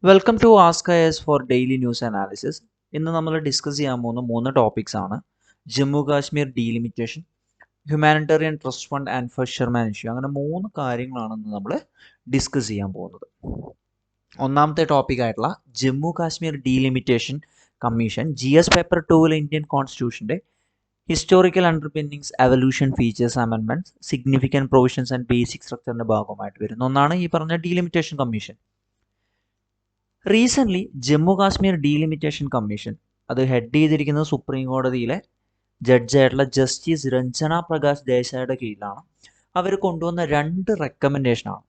Welcome to ask IAS for daily news analysis. ഇന്ന് നമ്മൾ discuss ചെയ്യാൻ പോകുന്ന 3 ടോപ്പിക്സ് ആണ്: Jammu Kashmir delimitation, humanitarian trust fund and fisherman issue. അങ്ങനെ 3 കാര്യങ്ങളാണ് ഇന്ന് നമ്മൾ ഡിസ്കസ് ചെയ്യാൻ പോകുന്നത്. ഒന്നാമത്തെ ടോപ്പിക് ആയിട്ടുള്ള Jammu Kashmir delimitation commission GS paper 2 Indian കോൺസ്റ്റിറ്റ്യൂഷൻ്റെ historical underpinnings, evolution, features, amendments, significant provisions and basic സ്ട്രക്ചറിൻ്റെ ഭാഗമായിട്ട് വരുന്ന ഒന്നാണ് ഈ പറഞ്ഞ delimitation commission. Recently Jammu Kashmir delimitation commission അത് ഹെഡ് ചെയ്തിരിക്കുന്നത് സുപ്രീം കോടതിയിലെ ജഡ്ജായിട്ടുള്ള ജസ്റ്റിസ് രഞ്ജന പ്രകാശ് ദേശായിയുടെ കീഴിലാണ്. അവർ കൊണ്ടുവന്ന 2 റെക്കമെൻഡേഷനാണ്.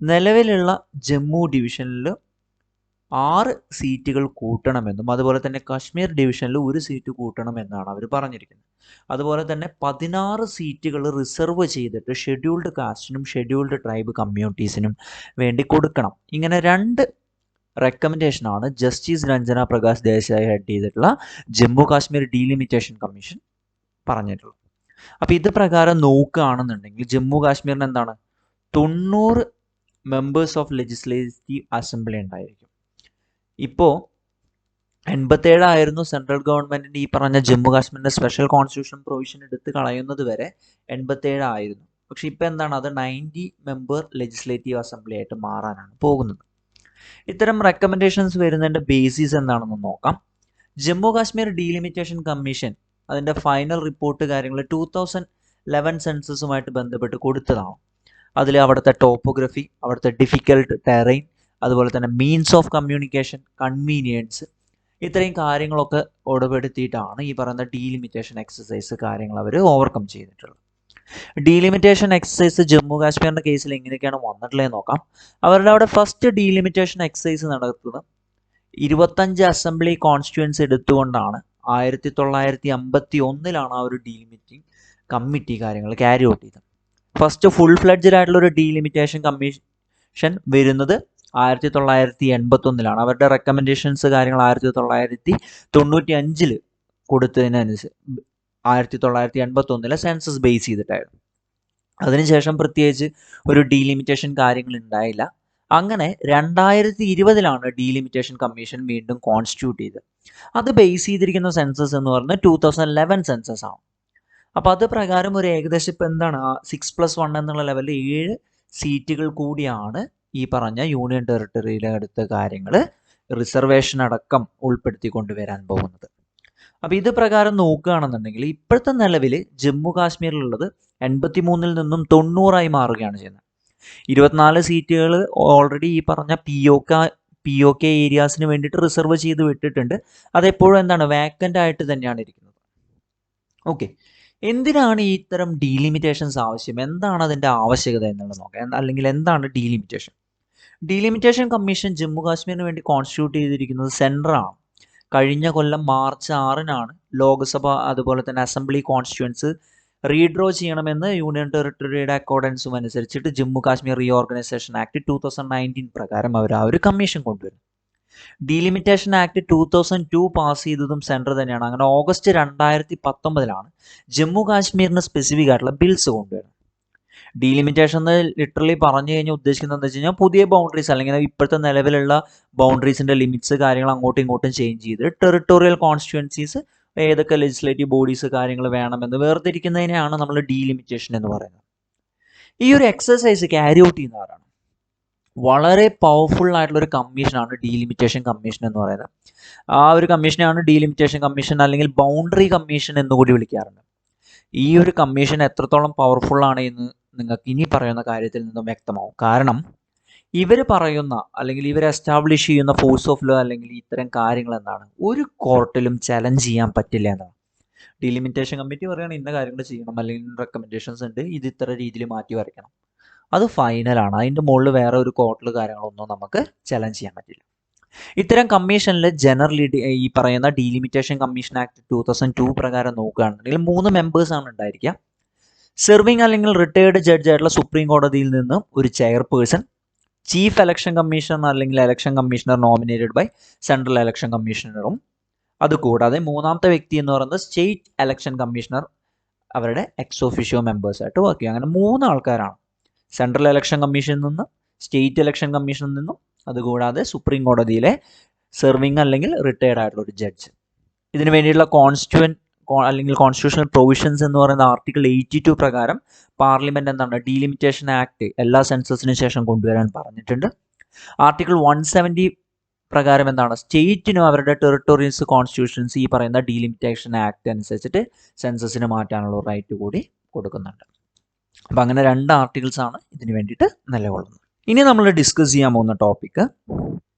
നിലവിലുള്ള ജമ്മു ഡിവിഷനിൽ 6 സീറ്റുകൾ കൂട്ടണമെന്നും അതുപോലെ തന്നെ കാശ്മീർ ഡിവിഷനിൽ 1 സീറ്റ് കൂട്ടണമെന്നാണ് അവർ പറഞ്ഞിരിക്കുന്നത്. അതുപോലെ തന്നെ 16 സീറ്റുകൾ റിസർവ് ചെയ്തിട്ട് ഷെഡ്യൂൾഡ് കാസ്റ്റിനും ഷെഡ്യൂൾഡ് ട്രൈബ് കമ്മ്യൂണിറ്റീസിനും വേണ്ടി കൊടുക്കണം. ഇങ്ങനെ 2 റെക്കമെൻഡേഷനാണ് ജസ്റ്റിസ് രഞ്ജന പ്രകാശ് ദേശായി ഹെഡ് ചെയ്തിട്ടുള്ള ജമ്മു കാശ്മീർ ഡീലിമിറ്റേഷൻ കമ്മീഷൻ പറഞ്ഞിട്ടുള്ളത്. അപ്പോൾ ഇത് പ്രകാരം നോക്കുകയാണെന്നുണ്ടെങ്കിൽ ജമ്മു കാശ്മീരിന് എന്താണ് 90 മെമ്പേഴ്സ് ഓഫ് ലെജിസ്ലേറ്റീവ് അസംബ്ലി ഉണ്ടായിരിക്കും. ഇപ്പോൾ 87 ആയിരുന്നു സെൻട്രൽ ഗവൺമെൻറ്റിൻ്റെ ഈ പറഞ്ഞ ജമ്മു കാശ്മീരിൻ്റെ സ്പെഷ്യൽ കോൺസ്റ്റിറ്റ്യൂഷൻ പ്രൊവിഷൻ എടുത്ത് കളയുന്നത് വരെ 87 ആയിരുന്നു. പക്ഷെ ഇപ്പോൾ എന്താണ് അത് 90 മെമ്പർ ലെജിസ്ലേറ്റീവ് അസംബ്ലി ആയിട്ട് മാറാനാണ് പോകുന്നത്. ഇത്തരം റെക്കമെൻഡേഷൻസ് വരുന്നതിൻ്റെ ബേസിസ് എന്താണെന്ന് നോക്കാം. ജമ്മു കാശ്മീർ ഡീലിമിറ്റേഷൻ കമ്മീഷൻ അതിൻ്റെ ഫൈനൽ റിപ്പോർട്ട് കാര്യങ്ങൾ 2011 സെൻസസുമായിട്ട് ബന്ധപ്പെട്ട് കൊടുത്തതാണ്. അതിൽ അവിടുത്തെ ടോപ്പോഗ്രഫി, അവിടുത്തെ ഡിഫിക്കൽട്ട് ടെറൈൻ, അതുപോലെ തന്നെ മീൻസ് ഓഫ് കമ്മ്യൂണിക്കേഷൻ, കൺവീനിയൻസ്, ഇത്രയും കാര്യങ്ങളൊക്കെ ഉൾപ്പെടുത്തിയിട്ടാണ് ഈ പറയുന്ന ഡീലിമിറ്റേഷൻ എക്സസൈസ് കാര്യങ്ങൾ അവർ ഓവർകം ചെയ്തിട്ടുള്ളത്. ഡീലിമിറ്റേഷൻ എക്സസൈസ് ജമ്മു കാശ്മീരിൻ്റെ കേസിൽ എങ്ങനെയൊക്കെയാണ് വന്നിട്ടുള്ളതെന്ന് നോക്കാം. അവരുടെ അവിടെ ഫസ്റ്റ് ഡീലിമിറ്റേഷൻ എക്സസൈസ് നടത്തുന്നത് 25 അസംബ്ലി കോൺസ്റ്റിറ്റ്യുവൻസി എടുത്തുകൊണ്ടാണ്. 1951 ആ ഒരു ഡീലിമിറ്റിംഗ് കമ്മിറ്റി കാര്യങ്ങൾ ക്യാരി ഔട്ട് ചെയ്തത്. ഫസ്റ്റ് ഫുൾ ഫ്ലെഡ്ജഡ് ആയിട്ടുള്ള ഒരു ഡീലിമിറ്റേഷൻ കമ്മീഷൻ വരുന്നത് 1981 അവരുടെ റെക്കമെൻഡേഷൻസ് കാര്യങ്ങൾ 1995 കൊടുത്തതിനനുസരിച്ച് 1981 സെൻസസ് ബേസ് ചെയ്തിട്ടായിരുന്നു. അതിനുശേഷം പ്രത്യേകിച്ച് ഒരു ഡീലിമിറ്റേഷൻ കാര്യങ്ങൾ ഉണ്ടായില്ല. അങ്ങനെ 2020 ഡീലിമിറ്റേഷൻ കമ്മീഷൻ വീണ്ടും കോൺസ്റ്റിറ്റ്യൂട്ട് ചെയ്ത്. അത് ബേസ് ചെയ്തിരിക്കുന്ന സെൻസസ് എന്ന് പറഞ്ഞാൽ 2011 സെൻസസ് ആണ്. അപ്പോൾ അത് പ്രകാരം ഒരു ഏകദേശം ഇപ്പോൾ എന്താണ് 6+1 എന്നുള്ള ലെവലിൽ 7 സീറ്റുകൾ കൂടിയാണ് ഈ പറഞ്ഞ യൂണിയൻ ടെറിട്ടറിയിലെ അടുത്ത കാര്യങ്ങൾ റിസർവേഷൻ അടക്കം ഉൾപ്പെടുത്തി കൊണ്ടുവരാൻ പോകുന്നത്. അപ്പോൾ ഇത് പ്രകാരം നോക്കുകയാണെന്നുണ്ടെങ്കിൽ ഇപ്പോഴത്തെ നിലവിൽ ജമ്മു കാശ്മീരിലുള്ളത് 83 നിന്നും 90 മാറുകയാണ് ചെയ്യുന്നത്. 24 സീറ്റുകൾ ഓൾറെഡി ഈ പറഞ്ഞ POK ഏരിയാസിന് വേണ്ടിയിട്ട് റിസർവ് ചെയ്ത് വിട്ടിട്ടുണ്ട്. അതെപ്പോഴും എന്താണ് വേക്കൻ്റ് ആയിട്ട് തന്നെയാണ് ഇരിക്കുന്നത്. ഓക്കെ, എന്തിനാണ് ഈ ഇത്തരം ഡീലിമിറ്റേഷൻസ് ആവശ്യം, എന്താണ് അതിൻ്റെ ആവശ്യകത എന്നുള്ളത് നോക്കാം. അല്ലെങ്കിൽ എന്താണ് ഡീലിമിറ്റേഷൻ? ഡീലിമിറ്റേഷൻ കമ്മീഷൻ ജമ്മു കാശ്മീരിന് വേണ്ടി കോൺസ്റ്റിറ്റ്യൂട്ട് ചെയ്തിരിക്കുന്നത് സെൻട്രലാണ്. കഴിഞ്ഞ കൊല്ലം മാർച്ച് 6 ലോക്സഭ അതുപോലെ തന്നെ അസംബ്ലി കോൺസ്റ്റിറ്റ്യുവൻസ് റീഡ്രോ ചെയ്യണമെന്ന് യൂണിയൻ ടെറിട്ടറിയുടെ അക്കോർഡൻസും അനുസരിച്ചിട്ട് ജമ്മു കാശ്മീർ റീഓർഗനൈസേഷൻ ആക്ട് 2019 പ്രകാരം അവർ ആ ഒരു കമ്മീഷൻ കൊണ്ടുവരും. ഡീലിമിറ്റേഷൻ ആക്ട് 2002 പാസ് ചെയ്തതും സെൻട്രൽ തന്നെയാണ്. അങ്ങനെ ഓഗസ്റ്റ് 2019 ജമ്മു കാശ്മീരിന് സ്പെസിഫിക് ആയിട്ടുള്ള ബിൽസ് കൊണ്ടുവരുന്നത്. ഡീലിമിറ്റേഷൻ എന്ന് ലിറ്ററലി പറഞ്ഞു കഴിഞ്ഞാൽ ഉദ്ദേശിക്കുന്നത് എന്താ വെച്ച് കഴിഞ്ഞാൽ പുതിയ ബൗണ്ടറീസ് അല്ലെങ്കിൽ ഇപ്പോഴത്തെ നിലവിലുള്ള ബൗണ്ടറീസിൻ്റെ ലിമിറ്റ്സ് കാര്യങ്ങൾ അങ്ങോട്ടും ഇങ്ങോട്ടും ചേഞ്ച് ചെയ്ത് ടെറിട്ടോറിയൽ കോൺസ്റ്റിറ്റ്യുവൻസീസ് ഏതൊക്കെ ലെജിസ്ലേറ്റീവ് ബോഡീസ് കാര്യങ്ങൾ വേണമെന്ന് വേർതിരിക്കുന്നതിനെയാണ് നമ്മൾ ഡീലിമിറ്റേഷൻ എന്ന് പറയുന്നത്. ഈ ഒരു എക്സസൈസ് ക്യാരി ഔട്ട് ചെയ്യുന്ന ആരാണ്? വളരെ പവർഫുൾ ആയിട്ടുള്ള ഒരു കമ്മീഷനാണ് ഡീലിമിറ്റേഷൻ കമ്മീഷൻ എന്ന് പറയുന്നത്. ആ ഒരു കമ്മീഷനെയാണ് ഡീലിമിറ്റേഷൻ കമ്മീഷൻ അല്ലെങ്കിൽ ബൗണ്ടറി കമ്മീഷൻ എന്നുകൂടി വിളിക്കാറുണ്ട്. ഈ ഒരു കമ്മീഷൻ എത്രത്തോളം പവർഫുൾ ആണ് എന്ന് നിങ്ങൾക്ക് ഇനി പറയുന്ന കാര്യത്തിൽ നിന്നും വ്യക്തമാവും. കാരണം ഇവർ പറയുന്ന അല്ലെങ്കിൽ ഇവർ എസ്റ്റാബ്ലിഷ് ചെയ്യുന്ന ഫോഴ്സ് ഓഫ് ലോ അല്ലെങ്കിൽ ഇത്തരം കാര്യങ്ങൾ എന്താണ് ഒരു കോർട്ടിലും ചലഞ്ച് ചെയ്യാൻ പറ്റില്ല എന്നാണ്. ഡീലിമിറ്റേഷൻ കമ്മിറ്റി പറയുകയാണ് ഇന്ന കാര്യങ്ങൾ ചെയ്യണം അല്ലെങ്കിൽ റെക്കമെൻഡേഷൻസ് ഉണ്ട്, ഇത് ഇത്ര രീതിയിൽ മാറ്റി വരയ്ക്കണം, അത് ഫൈനലാണ്. അതിൻ്റെ മുകളിൽ വേറെ ഒരു കോർട്ടിൽ കാര്യങ്ങളൊന്നും നമുക്ക് ചലഞ്ച് ചെയ്യാൻ പറ്റില്ല. ഇത്തരം കമ്മീഷനിൽ ജനറലി ഈ പറയുന്ന ഡീലിമിറ്റേഷൻ കമ്മീഷൻ ആക്ട് 2002 പ്രകാരം നോക്കുകയാണെന്നുണ്ടെങ്കിൽ 3 മെമ്പേഴ്സാണ് ഉണ്ടായിരിക്കുക. സെർവിങ് അല്ലെങ്കിൽ റിട്ടയേർഡ് ജഡ്ജ് ആയിട്ടുള്ള സുപ്രീം കോടതിയിൽ നിന്ന് ഒരു ചെയർപേഴ്സൺ, ചീഫ് ഇലക്ഷൻ കമ്മീഷണർ അല്ലെങ്കിൽ election commissioner nominated by central election കമ്മീഷണറും, അതുകൂടാതെ മൂന്നാമത്തെ വ്യക്തി എന്ന് പറയുന്നത് സ്റ്റേറ്റ് ഇലക്ഷൻ കമ്മീഷണർ അവരുടെ എക്സ് ഒഫീഷ്യോ മെമ്പേഴ്സായിട്ട് വർക്ക് ചെയ്യും. അങ്ങനെ 3 ആൾക്കാരാണ് സെൻട്രൽ ഇലക്ഷൻ കമ്മീഷനിൽ നിന്ന്, സ്റ്റേറ്റ് ഇലക്ഷൻ കമ്മീഷനിൽ നിന്നും അതുകൂടാതെ സുപ്രീം കോടതിയിലെ സെർവിങ് അല്ലെങ്കിൽ റിട്ടയർഡ് ആയിട്ടുള്ള ഒരു ജഡ്ജ്. ഇതിന് വേണ്ടിയിട്ടുള്ള അല്ലെങ്കിൽ കോൺസ്റ്റിറ്റ്യൂഷണൽ പ്രൊവിഷൻസ് എന്ന് പറയുന്ന ആർട്ടിക്കിൾ 82 പ്രകാരം പാർലമെന്റ് എന്താണ് ഡീലിമിറ്റേഷൻ ആക്ട് എല്ലാ സെൻസസിന് ശേഷം കൊണ്ടുവരാൻ പറഞ്ഞിട്ടുണ്ട്. ആർട്ടിക്കിൾ 170 പ്രകാരം എന്താണ് സ്റ്റേറ്റിനും അവരുടെ ടെറിട്ടോറിയൽസ് കോൺസ്റ്റിറ്റ്യൂഷൻസ് ഈ പറയുന്ന ഡീലിമിറ്റേഷൻ ആക്ട് അനുസരിച്ചിട്ട് സെൻസസിന് മാറ്റാനുള്ള റൈറ്റ് കൂടി കൊടുക്കുന്നുണ്ട്. അപ്പം അങ്ങനെ 2 ആർട്ടിക്കിൾസ് ആണ് ഇതിന് വേണ്ടിയിട്ട് നിലകൊള്ളുന്നത്. ഇനി നമ്മൾ ഡിസ്കസ് ചെയ്യാൻ പോകുന്ന topic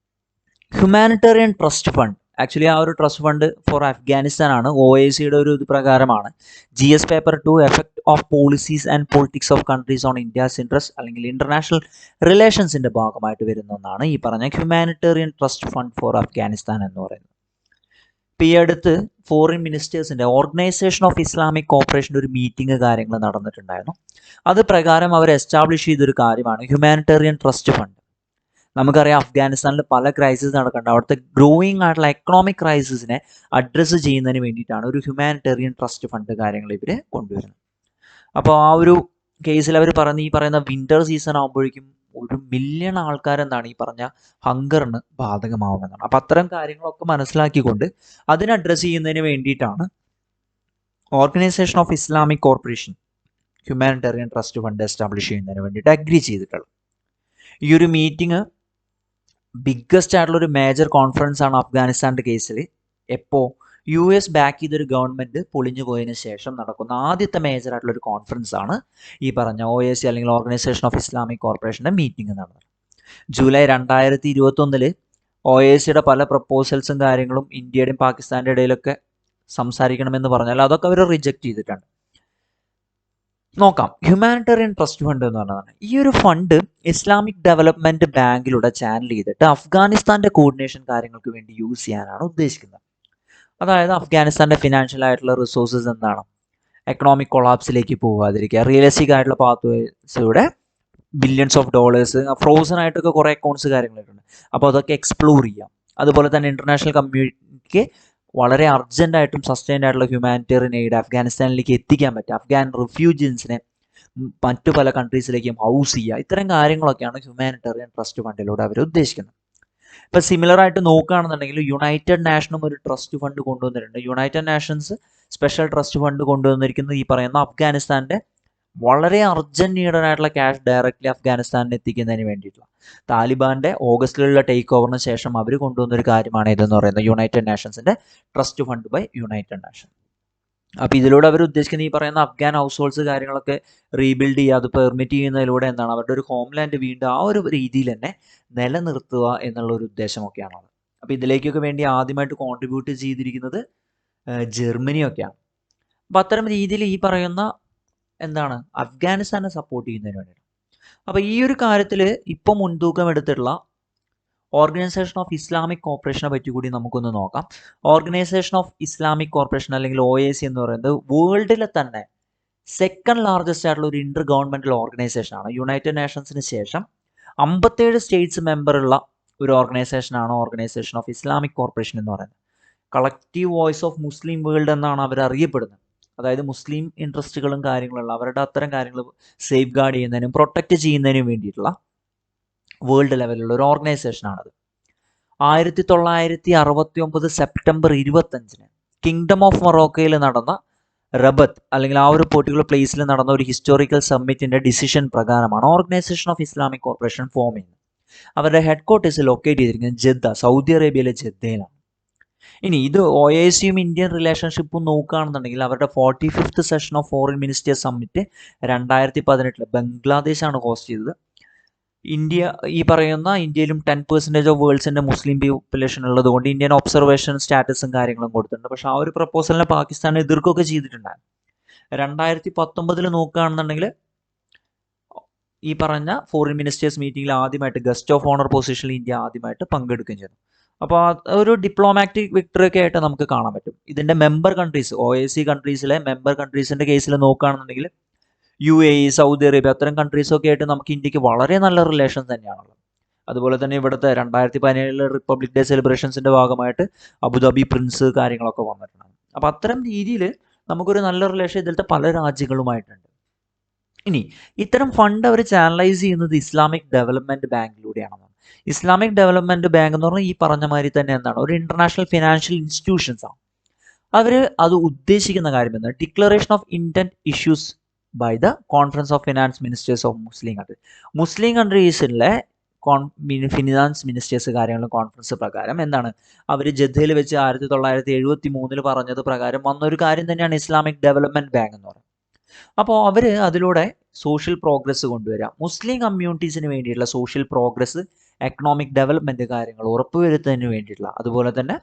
humanitarian trust fund. Actually ആ ഒരു ട്രസ്റ്റ് ഫണ്ട് ഫോർ അഫ്ഗാനിസ്ഥാൻ ആണ്. OICയുടെ ഒരു ഇത് പ്രകാരമാണ് GS paper 2 effect of policies and politics of countries on India's interest അല്ലെങ്കിൽ ഇന്റർനാഷണൽ റിലേഷൻസിന്റെ ഭാഗമായിട്ട് വരുന്ന ഒന്നാണ് ഈ പറഞ്ഞ humanitarian trust fund for Afghanistan എന്ന് പറയുന്നത്. ഇപ്പം ഈ അടുത്ത് ഫോറിൻ മിനിസ്റ്റേഴ്സിന്റെ ഓർഗനൈസേഷൻ ഓഫ് ഇസ്ലാമിക് കോപ്പറേഷൻ്റെ ഒരു മീറ്റിംഗ് കാര്യങ്ങൾ നടന്നിട്ടുണ്ടായിരുന്നു. അത് പ്രകാരം അവർ എസ്റ്റാബ്ലിഷ് ചെയ്തൊരു കാര്യമാണ് ഹ്യൂമാനിറ്റേറിയൻ ട്രസ്റ്റ് ഫണ്ട്. നമുക്കറിയാം അഫ്ഗാനിസ്ഥാനിൽ പല ക്രൈസിസ് നടക്കുന്നുണ്ട്. അവിടുത്തെ ഗ്രോയിങ് ആയിട്ടുള്ള എക്കണോമിക് ക്രൈസിസിനെ അഡ്രസ്സ് ചെയ്യുന്നതിന് വേണ്ടിയിട്ടാണ് ഒരു ഹ്യൂമാനിറ്റേറിയൻ ട്രസ്റ്റ് ഫണ്ട് കാര്യങ്ങൾ ഇവർ കൊണ്ടുവരുന്നത്. അപ്പോൾ ആ ഒരു കേസിൽ അവർ ഈ പറയുന്ന വിന്റർ സീസൺ ആകുമ്പോഴേക്കും 1 മില്യൺ ആൾക്കാരെന്താണ് ഈ പറഞ്ഞ ഹങ്കറിന് ബാധകമാവുമെന്നാണ്. അപ്പം അത്തരം കാര്യങ്ങളൊക്കെ മനസ്സിലാക്കിക്കൊണ്ട് അതിനെ അഡ്രസ്സ് ചെയ്യുന്നതിന് വേണ്ടിയിട്ടാണ് organisation of Islamic corporation humanitarian trust fund establish ചെയ്യുന്നതിന് വേണ്ടിയിട്ട് അഗ്രി ചെയ്തിട്ടുള്ളത്. ഈ ഒരു മീറ്റിംഗ് ബിഗ്ഗസ്റ്റ് ആയിട്ടുള്ള ഒരു മേജർ കോൺഫറൻസ് ആണ് അഫ്ഗാനിസ്ഥാൻ്റെ കേസിൽ. എപ്പോൾ US ബാക്ക് ചെയ്തൊരു ഗവൺമെൻറ് പൊളിഞ്ഞു പോയതിന് ശേഷം നടക്കുന്ന ആദ്യത്തെ മേജർ ആയിട്ടുള്ള ഒരു കോൺഫറൻസ് ആണ് ഈ പറഞ്ഞ OIC അല്ലെങ്കിൽ ഓർഗനൈസേഷൻ ഓഫ് ഇസ്ലാമിക് കോർപ്പറേഷൻ്റെ മീറ്റിംഗ് നടന്നത്. ജൂലൈ 2021 OICയുടെ പല പ്രപ്പോസൽസും കാര്യങ്ങളും ഇന്ത്യയുടെയും പാകിസ്ഥാൻ്റെ ഇടയിലൊക്കെ സംസാരിക്കണമെന്ന് പറഞ്ഞാൽ അതൊക്കെ അവർ റിജക്റ്റ് ചെയ്തിട്ടുണ്ട്. നോക്കാം. ഹ്യൂമാനിറ്റേറിയൻ ട്രസ്റ്റ് ഫണ്ട് എന്ന് പറഞ്ഞതാണ് ഈ ഒരു ഫണ്ട് ഇസ്ലാമിക് ഡെവലപ്മെന്റ് ബാങ്കിലൂടെ ചാനൽ ചെയ്തിട്ട് അഫ്ഗാനിസ്ഥാന്റെ കോർഡിനേഷൻ കാര്യങ്ങൾക്ക് വേണ്ടി യൂസ് ചെയ്യാനാണ് ഉദ്ദേശിക്കുന്നത്. അതായത് അഫ്ഗാനിസ്ഥാന്റെ ഫിനാൻഷ്യൽ ആയിട്ടുള്ള റിസോഴ്സസ് എന്താണ് എക്കണോമിക് കൊളാപ്സിലേക്ക് പോകാതിരിക്കുക, റിയലിസ്റ്റിക് ആയിട്ടുള്ള പാത്വേസിലൂടെ ബില്യൺസ് ഓഫ് ഡോളേഴ്സ് ഫ്രോസൺ ആയിട്ടൊക്കെ കുറേ അക്കൗണ്ട്സ് കാര്യങ്ങളൊക്കെ ഉണ്ട്. അപ്പോൾ അതൊക്കെ എക്സ്പ്ലോർ ചെയ്യാം. അതുപോലെ തന്നെ ഇന്റർനാഷണൽ കമ്മ്യൂണിറ്റിക്ക് വളരെ അർജൻറ്റായിട്ടും സസ്റ്റൈൻഡ് ആയിട്ടുള്ള ഹ്യൂമാനിറ്റേറിയൻ എയ്ഡ് അഫ്ഗാനിസ്ഥാനിലേക്ക് എത്തിക്കാൻ പറ്റുക, അഫ്ഗാൻ റിഫ്യൂജീസിനെ മറ്റു പല കൺട്രീസിലേക്കും ഹൗസ് ചെയ്യുക, ഇത്തരം കാര്യങ്ങളൊക്കെയാണ് ഹ്യൂമാനിറ്റേറിയൻ ട്രസ്റ്റ് ഫണ്ടിലൂടെ അവർ ഉദ്ദേശിക്കുന്നത്. ഇപ്പം സിമിലർ ആയിട്ട് നോക്കുകയാണെന്നുണ്ടെങ്കിൽ യുണൈറ്റഡ് നാഷനും ഒരു ട്രസ്റ്റ് ഫണ്ട് കൊണ്ടുവന്നിട്ടുണ്ട്. United nations special trust fund കൊണ്ടുവന്നിരിക്കുന്നത് ഈ പറയുന്ന അഫ്ഗാനിസ്ഥാൻ്റെ വളരെ അർജന്റ് നീഡഡ് ആയിട്ടുള്ള ക്യാഷ് ഡയറക്റ്റ്ലി അഫ്ഗാനിസ്ഥാനിൽ എത്തിക്കുന്നതിന് വേണ്ടിയിട്ടുള്ള താലിബാന്റെ ഓഗസ്റ്റിലുള്ള ടേക്ക് ഓവറിന് ശേഷം അവർ കൊണ്ടുവന്നൊരു കാര്യമാണ് ഇതെന്ന് പറയുന്നത് യുണൈറ്റഡ് നാഷൻസിന്റെ trust fund by united nation. അപ്പോൾ ഇതിലൂടെ അവർ ഉദ്ദേശിക്കുന്ന ഈ പറയുന്ന അഫ്ഗാൻ ഹൗസ് ഹോൾഡ്സ് കാര്യങ്ങളൊക്കെ റീബിൽഡ് ചെയ്യുക, അത് പെർമിറ്റ് ചെയ്യുന്നതിലൂടെ എന്താണ് അവരുടെ ഒരു ഹോംലാൻഡ് വീണ്ടും ആ ഒരു രീതിയിൽ തന്നെ നിലനിർത്തുക എന്നുള്ള ഒരു ഉദ്ദേശമൊക്കെയാണത്. അപ്പോൾ ഇതിലേക്കൊക്കെ വേണ്ടി ആദ്യമായിട്ട് കോൺട്രിബ്യൂട്ട് ചെയ്തിരിക്കുന്നത് ജർമ്മനിയൊക്കെയാണ്. അപ്പോൾ അത്തരം രീതിയിൽ ഈ പറയുന്ന എന്താണ് അഫ്ഗാനിസ്ഥാനെ സപ്പോർട്ട് ചെയ്യുന്നതിന് വേണ്ടിയിട്ട്. അപ്പോൾ ഈ ഒരു കാര്യത്തിൽ ഇപ്പോൾ മുൻതൂക്കം എടുത്തിട്ടുള്ള ഓർഗനൈസേഷൻ ഓഫ് ഇസ്ലാമിക് കോർപ്പറേഷനെ പറ്റി കൂടി നമുക്കൊന്ന് നോക്കാം. ഓർഗനൈസേഷൻ ഓഫ് ഇസ്ലാമിക് കോർപ്പറേഷൻ അല്ലെങ്കിൽ OIC എന്ന് പറയുന്നത് വേൾഡിലെ തന്നെ സെക്കൻഡ് ലാർജസ്റ്റ് ആയിട്ടുള്ള ഒരു ഇന്റർ ഗവൺമെന്റൽ ഓർഗനൈസേഷൻ ആണ്. യുണൈറ്റഡ് നേഷൻസിന് ശേഷം 57 സ്റ്റേറ്റ്സ് മെമ്പറുള്ള ഒരു ഓർഗനൈസേഷനാണ് ഓർഗനൈസേഷൻ ഓഫ് ഇസ്ലാമിക് കോർപ്പറേഷൻ എന്ന് പറയുന്നത്. Collective voice of Muslim world എന്നാണ് അവർ അറിയപ്പെടുന്നത്. അതായത് മുസ്ലിം ഇൻട്രസ്റ്റുകളും കാര്യങ്ങളുള്ള അവരുടെ അത്തരം കാര്യങ്ങൾ സേഫ് ഗാർഡ് ചെയ്യുന്നതിനും പ്രൊട്ടക്റ്റ് ചെയ്യുന്നതിനും വേണ്ടിയിട്ടുള്ള വേൾഡ് ലെവലിലുള്ള ഒരു ഓർഗനൈസേഷനാണത്. 1969 സെപ്റ്റംബർ 25 കിങ്ഡം ഓഫ് മൊറോക്കോയിൽ നടന്ന റബത്ത് അല്ലെങ്കിൽ ആ ഒരു പെർട്ടിക്കുലർ പ്ലേസിൽ നടന്ന ഒരു ഹിസ്റ്റോറിക്കൽ സമ്മിറ്റിന്റെ ഡിസിഷൻ പ്രകാരമാണ് organisation of Islamic corporation form ചെയ്യുന്നത്. അവരുടെ ഹെഡ് ക്വാർട്ടേഴ്സ് ലൊക്കേറ്റ് ചെയ്തിരിക്കുന്നത് ജദ്ദ, സൗദി അറേബ്യയിലെ ജദ്ദയിലാണ്. ഇനി ഇത് OICയും ഇന്ത്യൻ റിലേഷൻഷിപ്പും നോക്കുകയാണെന്നുണ്ടെങ്കിൽ അവരുടെ 45th session of foreign ministers summit 2018 ബംഗ്ലാദേശാണ് ഹോസ്റ്റ് ചെയ്തത്. ഇന്ത്യ ഈ പറയുന്ന ഇന്ത്യയിലും 10% ഓഫ് വേൾഡ്സിന്റെ മുസ്ലിം പോപ്പുലേഷൻ ഉള്ളത് കൊണ്ട് ഇന്ത്യൻ ഒബ്സർവേഷൻ സ്റ്റാറ്റസും കാര്യങ്ങളും കൊടുത്തിട്ടുണ്ട്. പക്ഷെ ആ ഒരു പ്രപ്പോസലിനെ പാകിസ്ഥാൻ എതിർക്കുകയൊക്കെ ചെയ്തിട്ടുണ്ടായിരുന്നു. 2019 നോക്കുകയാണെന്നുണ്ടെങ്കിൽ ഈ പറഞ്ഞ ഫോറിൻ മിനിസ്റ്റേഴ്സ് മീറ്റിംഗിൽ ആദ്യമായിട്ട് ഗസ്റ്റ് ഓഫ് ഓണർ പൊസിഷനിൽ ഇന്ത്യ ആദ്യമായിട്ട് പങ്കെടുക്കുകയും ചെയ്തു. അപ്പോൾ ഒരു ഡിപ്ലോമാറ്റിക് വിക്ടറി ഒക്കെ ആയിട്ട് നമുക്ക് കാണാൻ പറ്റും. ഇതിന്റെ മെമ്പർ കൺട്രീസ് OIC കൺട്രീസിലെ മെമ്പർ കൺട്രീസിന്റെ കേസിൽ നോക്കുകയാണെന്നുണ്ടെങ്കിൽ UAE, സൗദി അറേബ്യ അത്തരം കൺട്രീസൊക്കെ ആയിട്ട് നമുക്ക് ഇന്ത്യക്ക് വളരെ നല്ല റിലേഷൻ തന്നെയാണുള്ളത്. അതുപോലെ തന്നെ ഇവിടുത്തെ 2017 റിപ്പബ്ലിക് ഡേ സെലിബ്രേഷൻസിന്റെ ഭാഗമായിട്ട് അബുദാബി പ്രിൻസ് കാര്യങ്ങളൊക്കെ വന്നിട്ടുണ്ട്. അപ്പം അത്തരം രീതിയിൽ നമുക്കൊരു നല്ല റിലേഷൻ ഇതിലത്തെ പല രാജ്യങ്ങളുമായിട്ടുണ്ട്. ഇനി ഇത്തരം ഫണ്ട് അവർ ചാനലൈസ് ചെയ്യുന്നത് ഇസ്ലാമിക് ഡെവലപ്മെന്റ് ബാങ്കിലൂടെയാണ്. ഇസ്ലാമിക് ഡെവലപ്മെന്റ് ബാങ്ക് എന്ന് പറഞ്ഞാൽ ഈ പറഞ്ഞ മാതിരി തന്നെ എന്താണ്, ഒരു ഇന്റർനാഷണൽ ഫിനാൻഷ്യൽ ഇൻസ്റ്റിറ്റ്യൂഷൻസ് ആണ്. അവർ അത് ഉദ്ദേശിക്കുന്ന കാര്യം എന്താണ്, declaration of intent issues by the conference of finance ministers of Muslim country. Muslim കൺട്രീസിലെ ഫിനാൻസ് മിനിസ്റ്റേഴ്സ് കാര്യങ്ങളും കോൺഫറൻസ് പ്രകാരം എന്താണ്, അവർ ജദ്ദയിൽ വെച്ച് 1973 പറഞ്ഞത് പ്രകാരം വന്നൊരു കാര്യം തന്നെയാണ് ഇസ്ലാമിക് ഡെവലപ്മെന്റ് ബാങ്ക് എന്ന് പറയുന്നത്. അപ്പോൾ അവർ അതിലൂടെ സോഷ്യൽ പ്രോഗ്രസ് കൊണ്ടുവരിക, മുസ്ലിം കമ്മ്യൂണിറ്റീസിന് വേണ്ടിയിട്ടുള്ള സോഷ്യൽ പ്രോഗ്രസ്, എക്കണോമിക് ഡെവലപ്മെന്റ് കാര്യങ്ങൾ ഉറപ്പുവരുത്തുന്നതിന് വേണ്ടിയിട്ടുള്ള, അതുപോലെ തന്നെ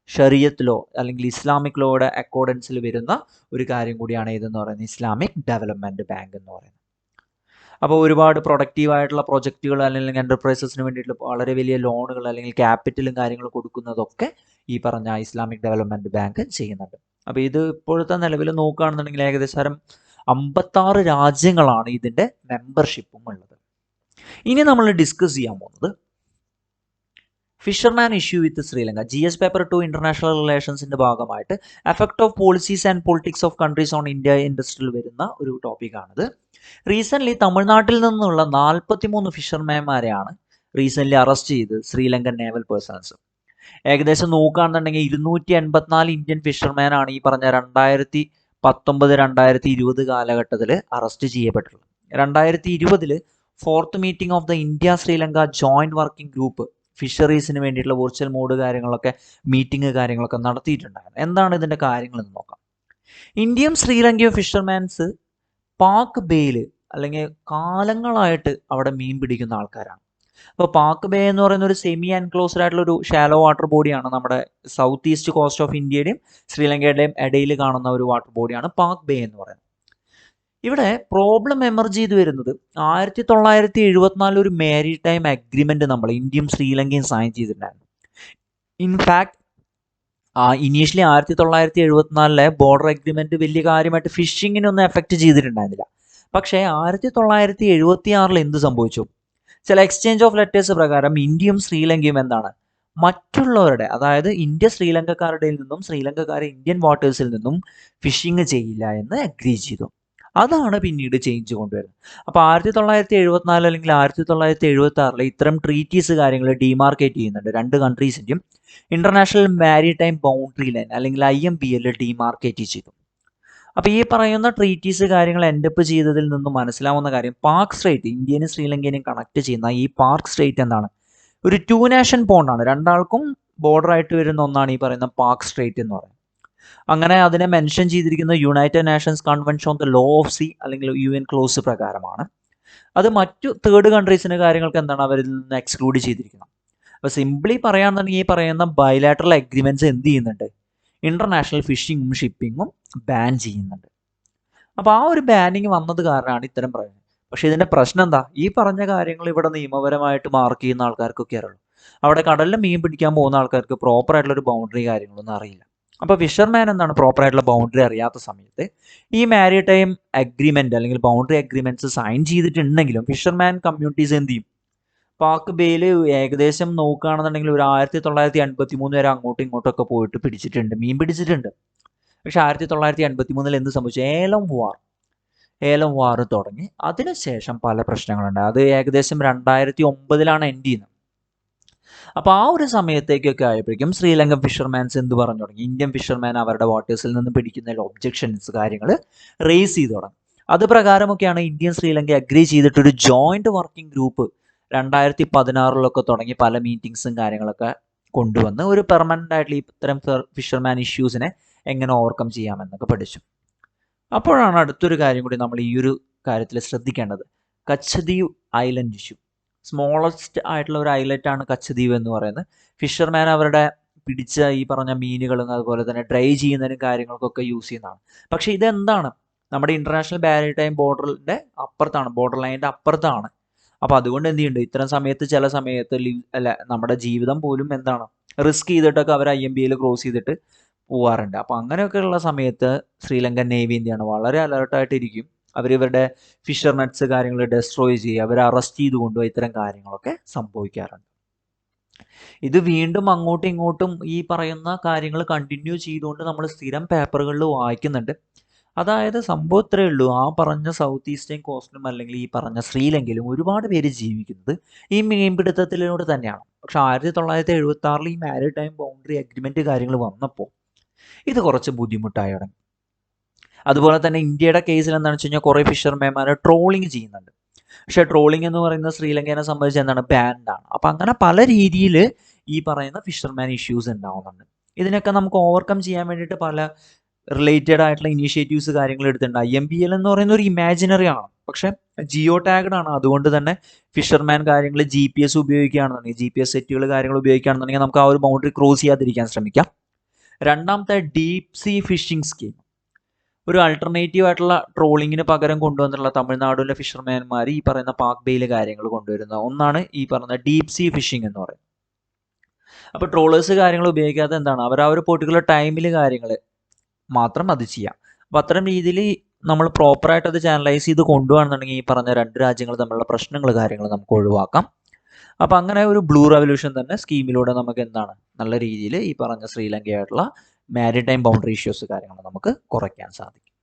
ഷറിയത്തിലോ അല്ലെങ്കിൽ ഇസ്ലാമിക് ലോയുടെ അക്കോർഡൻസിൽ വരുന്ന ഒരു കാര്യം കൂടിയാണ് ഇതെന്ന് പറയുന്നത് ഇസ്ലാമിക് ഡെവലപ്മെന്റ് ബാങ്ക് എന്ന് പറയുന്നത്. അപ്പോൾ ഒരുപാട് പ്രൊഡക്റ്റീവ് ആയിട്ടുള്ള പ്രൊജക്റ്റുകൾ അല്ലെങ്കിൽ എന്റർപ്രൈസസിന് വേണ്ടിയിട്ടുള്ള വളരെ വലിയ ലോണുകൾ അല്ലെങ്കിൽ ക്യാപിറ്റലും കാര്യങ്ങളും കൊടുക്കുന്നതൊക്കെ ഈ പറഞ്ഞ ഇസ്ലാമിക് ഡെവലപ്മെന്റ് ബാങ്ക് ചെയ്യുന്നുണ്ട്. അപ്പോൾ ഇത് ഇപ്പോഴത്തെ നിലവിൽ നോക്കുകയാണെന്നുണ്ടെങ്കിൽ ഏകദേശം 56 രാജ്യങ്ങളാണ് ഇതിൻ്റെ മെമ്പർഷിപ്പും ഉള്ളത്. ഇനി നമ്മൾ ഡിസ്കസ് ചെയ്യാൻ പോകുന്നത് fisherman issue with Sri Lanka, GS paper 2 international റിലേഷൻസിന്റെ ഭാഗമായിട്ട് effect of policies and politics of countries on India ഇൻഡസ്ട്രിയിൽ വരുന്ന ഒരു ടോപ്പിക്കാണിത്. റീസെൻ്റ്ലി തമിഴ്നാട്ടിൽ നിന്നുള്ള 43 ഫിഷർമാൻമാരെയാണ് റീസെൻ്റ്ലി അറസ്റ്റ് ചെയ്ത് ശ്രീലങ്കൻ നേവൽ പേഴ്സൺസ്. ഏകദേശം നോക്കുകയാണെന്നുണ്ടെങ്കിൽ 284 ഇന്ത്യൻ ഫിഷർമാനാണ് ഈ പറഞ്ഞ 2019-2020 കാലഘട്ടത്തിൽ അറസ്റ്റ് ചെയ്യപ്പെട്ടുള്ളത്. 2020 fourth meeting of the India Sri Lanka joint working group ഫിഷറീസിന് വേണ്ടിയിട്ടുള്ള വെർച്വൽ മോഡ് കാര്യങ്ങളൊക്കെ മീറ്റിംഗ് കാര്യങ്ങളൊക്കെ നടത്തിയിട്ടുണ്ടായിരുന്നു. എന്താണ് ഇതിൻ്റെ കാര്യങ്ങളെന്ന് നോക്കാം. ഇന്ത്യയും ശ്രീലങ്കയും ഫിഷർമാൻസ് പാക് ബേയിൽ അല്ലെങ്കിൽ കാലങ്ങളായിട്ട് അവിടെ മീൻ പിടിക്കുന്ന ആൾക്കാരാണ്. അപ്പോൾ പാക് ബേ എന്ന് പറയുന്ന ഒരു സെമി എൻക്ലോസ്ഡ് ആയിട്ടുള്ള ഒരു ഷാലോ വാട്ടർ ബോഡിയാണ്. നമ്മുടെ സൗത്ത് ഈസ്റ്റ് കോസ്റ്റ് ഓഫ് ഇന്ത്യയുടെയും ശ്രീലങ്കയുടെയും ഇടയിൽ കാണുന്ന ഒരു വാട്ടർ ബോഡിയാണ് പാക് ബേ എന്ന് പറയുന്നത്. ഇവിടെ പ്രോബ്ലം എമർജ് ചെയ്ത് വരുന്നത് 1974 ഒരു മാരി ടൈം അഗ്രിമെന്റ് നമ്മൾ ഇന്ത്യയും ശ്രീലങ്കയും സൈൻ ചെയ്തിട്ടുണ്ടായിരുന്നു. ഇൻഫാക്ട് ഇനീഷ്യലി 1974 ബോർഡർ അഗ്രിമെന്റ് വലിയ കാര്യമായിട്ട് ഫിഷിങ്ങിനൊന്നും എഫക്റ്റ് ചെയ്തിട്ടുണ്ടായിരുന്നില്ല. പക്ഷേ 1976 എന്ത് സംഭവിച്ചു, ചില എക്സ്ചേഞ്ച് ഓഫ് ലെറ്റേഴ്സ് പ്രകാരം ഇന്ത്യയും ശ്രീലങ്കയും എന്താണ്, മറ്റുള്ളവരുടെ, അതായത് ഇന്ത്യ ശ്രീലങ്കക്കാരുടെ നിന്നും ശ്രീലങ്കക്കാരെ ഇന്ത്യൻ വാട്ടേഴ്സിൽ നിന്നും ഫിഷിങ് ചെയ്യില്ല എന്ന് അഗ്രി ചെയ്തു. അതാണ് പിന്നീട് ചേഞ്ച് കൊണ്ടുവരുന്നത്. അപ്പോൾ 1974 അല്ലെങ്കിൽ 1976 ഇത്തരം ട്രീറ്റീസ് കാര്യങ്ങൾ ഡിമാർക്കേറ്റ് ചെയ്യുന്നുണ്ട്. രണ്ട് കൺട്രീസിൻ്റെയും ഇന്റർനാഷണൽ മാരിടൈം ബൗണ്ടറി ലൈൻ അല്ലെങ്കിൽ IMBL ഡിമാർക്കേറ്റ് ചെയ്തു. അപ്പോൾ ഈ പറയുന്ന ട്രീറ്റീസ് കാര്യങ്ങൾ എൻഡപ്പ് ചെയ്തതിൽ നിന്നും മനസ്സിലാവുന്ന കാര്യം, പാക് സ്ട്രേറ്റ് ഇന്ത്യനും ശ്രീലങ്കേനെയും കണക്ട് ചെയ്യുന്ന ഈ പാക് സ്ട്രേറ്റ് എന്താണ്, ഒരു 2 നാഷൻ പോണ്ടാണ്. രണ്ടാൾക്കും ബോർഡർ ആയിട്ട് വരുന്ന ഒന്നാണ് ഈ പറയുന്ന പാക് സ്ട്രേറ്റ് എന്ന് പറയുന്നത്. അങ്ങനെ അതിനെ മെൻഷൻ ചെയ്തിരിക്കുന്ന United Nations convention on the law of sea അല്ലെങ്കിൽ UN ക്ലോസ് പ്രകാരമാണ്. അത് മറ്റു തേർഡ് കൺട്രീസിന് കാര്യങ്ങൾക്ക് എന്താണ് അവരിൽ നിന്ന് എക്സ്ക്ലൂഡ് ചെയ്തിരിക്കുന്നത്. അപ്പോൾ സിംപ്ലി പറയുകയാണെന്നുണ്ടെങ്കിൽ ഈ പറയുന്ന ബൈലാറ്ററൽ അഗ്രിമെന്റ്സ് എന്ത് ചെയ്യുന്നുണ്ട്, ഇന്റർനാഷണൽ ഫിഷിങ്ങും ഷിപ്പിങ്ങും ബാൻ ചെയ്യുന്നുണ്ട്. അപ്പോൾ ആ ഒരു ബാനിങ് വന്നത് കാരണമാണ് ഇത്തരം പറയുന്നത്. പക്ഷേ ഇതിന്റെ പ്രശ്നം എന്താ, ഈ പറഞ്ഞ കാര്യങ്ങൾ ഇവിടെ നിയമപരമായിട്ട് മാർക്ക് ചെയ്യുന്ന ആൾക്കാർക്കൊക്കെ അറിയുള്ളൂ. അവിടെ കടലിൽ മീൻ പിടിക്കാൻ പോകുന്ന ആൾക്കാർക്ക് പ്രോപ്പർ ആയിട്ടുള്ള ഒരു ബൗണ്ടറി കാര്യങ്ങളൊന്നും അറിയില്ല. അപ്പോൾ ഫിഷർമാൻ എന്താണ് പ്രോപ്പർ ആയിട്ടുള്ള ബൗണ്ടറി അറിയാത്ത സമയത്ത് ഈ മാരിടൈം അഗ്രിമെന്റ് അല്ലെങ്കിൽ ബൗണ്ടറി അഗ്രിമെന്റ്സ് സൈൻ ചെയ്തിട്ടുണ്ടെങ്കിലും ഫിഷർമാൻ കമ്മ്യൂണിറ്റീസ് എന്ത് ചെയ്യും, പാക് ബേയിൽ ഏകദേശം നോക്കുകയാണെന്നുണ്ടെങ്കിൽ ഒരു 1983 വരെ അങ്ങോട്ടും ഇങ്ങോട്ടൊക്കെ പോയിട്ട് പിടിച്ചിട്ടുണ്ട്, മീൻ പിടിച്ചിട്ടുണ്ട്. പക്ഷെ 1983 എന്ത് സംഭവിച്ചു, ഏലം വാർ തുടങ്ങി. അതിനുശേഷം പല പ്രശ്നങ്ങളുണ്ട്. അത് ഏകദേശം 2009 എൻഡ് ചെയ്യുന്നത്. അപ്പോൾ ആ ഒരു സമയത്തേക്കൊക്കെ ആയപ്പോഴേക്കും ശ്രീലങ്കൻ ഫിഷർമാൻസ് എന്ത് പറഞ്ഞു തുടങ്ങി, ഇന്ത്യൻ ഫിഷർമാൻ അവരുടെ വാട്ടേഴ്സിൽ നിന്ന് പിടിക്കുന്നതിൽ ഒബ്ജെക്ഷൻസ് കാര്യങ്ങൾ റേസ് ചെയ്ത് തുടങ്ങി. അത് പ്രകാരമൊക്കെയാണ് ഇന്ത്യൻ ശ്രീലങ്ക അഗ്രി ചെയ്തിട്ടൊരു ജോയിന്റ് വർക്കിംഗ് ഗ്രൂപ്പ് 2016 തുടങ്ങി പല മീറ്റിംഗ്സും കാര്യങ്ങളൊക്കെ കൊണ്ടുവന്ന് ഒരു പെർമനന്റ് ആയിട്ടുള്ള ഇത്തരം ഫിഷർമാൻ ഇഷ്യൂസിനെ എങ്ങനെ ഓവർകം ചെയ്യാമെന്നൊക്കെ പഠിച്ചു. അപ്പോഴാണ് അടുത്തൊരു കാര്യം കൂടി നമ്മൾ ഈ ഒരു കാര്യത്തിൽ ശ്രദ്ധിക്കേണ്ടത്, കച്ചദ്വീപ് ഐലൻഡ് ഇഷ്യൂ. സ്മോളസ്റ്റ് ആയിട്ടുള്ള ഒരു ഐലറ്റാണ് കച്ചദ്വീപ് എന്ന് പറയുന്നത്. ഫിഷർമാൻ അവരുടെ പിടിച്ച ഈ പറഞ്ഞ മീനുകളും അതുപോലെ തന്നെ ഡ്രൈ ചെയ്യുന്നതിനും കാര്യങ്ങൾക്കൊക്കെ യൂസ് ചെയ്യുന്നതാണ്. പക്ഷേ ഇതെന്താണ്, നമ്മുടെ ഇന്റർനാഷണൽ മാരിടൈം ബോർഡറിന്റെ അപ്പുറത്താണ്, ബോർഡർ ലൈനിന്റെ അപ്പുറത്താണ്. അപ്പോൾ അതുകൊണ്ട് എന്ത് ചെയ്യുന്നുണ്ട്, ഇത്തരം സമയത്ത് ചില സമയത്ത് നമ്മുടെ ജീവിതം പോലും എന്താണ് റിസ്ക് ചെയ്തിട്ടൊക്കെ അവർ IMBL ക്രോസ് ചെയ്തിട്ട് പോവാറുണ്ട്. അപ്പോൾ അങ്ങനെയൊക്കെയുള്ള സമയത്ത് ശ്രീലങ്കൻ നേവി എന്താണ് വളരെ അലേർട്ടായിട്ടിരിക്കും. അവരിവരുടെ ഫിഷർ നെറ്റ്സ് കാര്യങ്ങൾ ഡെസ്ട്രോയ് ചെയ്യുക, അവരെ അറസ്റ്റ് ചെയ്ത് കൊണ്ടുപോയി ഇത്തരം കാര്യങ്ങളൊക്കെ സംഭവിക്കാറുണ്ട്. ഇത് വീണ്ടും അങ്ങോട്ടും ഇങ്ങോട്ടും ഈ പറയുന്ന കാര്യങ്ങൾ കണ്ടിന്യൂ ചെയ്തുകൊണ്ട് നമ്മൾ സ്ഥിരം പേപ്പറുകളിൽ വായിക്കുന്നുണ്ട്. അതായത് സംഭവം ഇത്രയേ ഉള്ളൂ. ആ പറഞ്ഞ സൗത്ത് ഈസ്റ്റേൺ കോസ്റ്റിലും അല്ലെങ്കിൽ ഈ പറഞ്ഞ ശ്രീലങ്കയിലും ഒരുപാട് പേര് ജീവിക്കുന്നത് ഈ മീൻപിടുത്തത്തിലൂടെ തന്നെയാണ്. പക്ഷെ 1976 ഈ മാരിടൈം ബൗണ്ടറി അഗ്രിമെന്റ് കാര്യങ്ങൾ വന്നപ്പോൾ ഇത് കുറച്ച് ബുദ്ധിമുട്ടായി തുടങ്ങി. അതുപോലെ തന്നെ ഇന്ത്യയുടെ കേസിൽ എന്താണെന്ന് വെച്ച് കഴിഞ്ഞാൽ കുറേ ഫിഷർമാൻമാരെ ട്രോളിങ് ചെയ്യുന്നുണ്ട്. പക്ഷേ ട്രോളിങ് എന്ന് പറയുന്നത് ശ്രീലങ്കയെ സംബന്ധിച്ച് എന്താണ്, ബാൻഡാണ്. അപ്പം അങ്ങനെ പല രീതിയിൽ ഈ പറയുന്ന ഫിഷർമാൻ ഇഷ്യൂസ് ഉണ്ടാവുന്നുണ്ട്. ഇതിനൊക്കെ നമുക്ക് ഓവർകം ചെയ്യാൻ വേണ്ടിയിട്ട് പല റിലേറ്റഡ് ആയിട്ടുള്ള ഇനീഷ്യേറ്റീവ്സ് കാര്യങ്ങൾ എടുത്തിട്ടുണ്ട്. IMBL എന്ന് പറയുന്ന ഒരു ഇമാജിനറി ആണ്, പക്ഷെ ജിയോ ടാഗ്ഡ് ആണ്. അതുകൊണ്ട് തന്നെ ഫിഷർമാൻ കാര്യങ്ങൾ GPS ഉപയോഗിക്കുകയാണെന്നുണ്ടെങ്കിൽ, GPS സെറ്റുകൾ കാര്യങ്ങൾ ഉപയോഗിക്കുകയാണെന്നുണ്ടെങ്കിൽ നമുക്ക് ആ ഒരു ബൗണ്ടറി ക്രോസ് ചെയ്യാതിരിക്കാൻ ശ്രമിക്കാം. രണ്ടാമത്തെ ഡീപ് സീ ഫിഷിംഗ് സ്കീം, ഒരു ആൾട്ടർനേറ്റീവ് ആയിട്ടുള്ള ട്രോളിങ്ങിന് പകരം കൊണ്ടുവന്നിട്ടുള്ള തമിഴ്നാടിലെ ഫിഷർമാൻമാർ ഈ പറയുന്ന പാക് ബേയിൽ കാര്യങ്ങൾ കൊണ്ടുവരുന്ന ഒന്നാണ് ഈ പറയുന്ന ഡീപ് സീ ഫിഷിംഗ് എന്ന് പറയുന്നത്. അപ്പോൾ ട്രോളേഴ്സ് കാര്യങ്ങൾ ഉപയോഗിക്കാതെ എന്താണ്, അവർ ആ ഒരു പെർട്ടിക്കുലർ ടൈമിൽ കാര്യങ്ങൾ മാത്രം അത് ചെയ്യാം. അപ്പോൾ അത്തരം രീതിയിൽ നമ്മൾ പ്രോപ്പറായിട്ട് അത് ചാനലൈസ് ചെയ്ത് കൊണ്ടുപോകണമെന്നുണ്ടെങ്കിൽ ഈ പറഞ്ഞ രണ്ട് രാജ്യങ്ങൾ തമ്മിലുള്ള പ്രശ്നങ്ങൾ കാര്യങ്ങൾ നമുക്ക് ഒഴിവാക്കാം. അപ്പോൾ അങ്ങനെ ഒരു ബ്ലൂ റെവല്യൂഷൻ തന്നെ സ്കീമിലൂടെ നമുക്ക് എന്താണ് നല്ല രീതിയിൽ ഈ പറഞ്ഞ ശ്രീലങ്കയായിട്ടുള്ള മാരിടൈം ബൗണ്ടറി ഇഷ്യൂസ് കാര്യങ്ങൾ നമുക്ക് കുറയ്ക്കാൻ സാധിക്കും.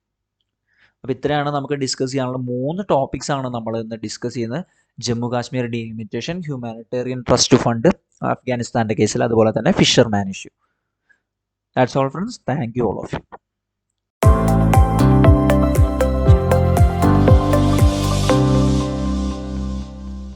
അപ്പോൾ ഇത്രയാണ് നമുക്ക് ഡിസ്കസ് ചെയ്യാനുള്ള 3 ടോപ്പിക്സ് ആണ് നമ്മൾ ഇന്ന് ഡിസ്കസ് ചെയ്യുന്നത്. Jammu Kashmir delimitation, humanitarian trust fund അഫ്ഗാനിസ്ഥാൻ്റെ കേസിൽ, അതുപോലെ തന്നെ fisherman issue. That's all friends. Thank you all of you.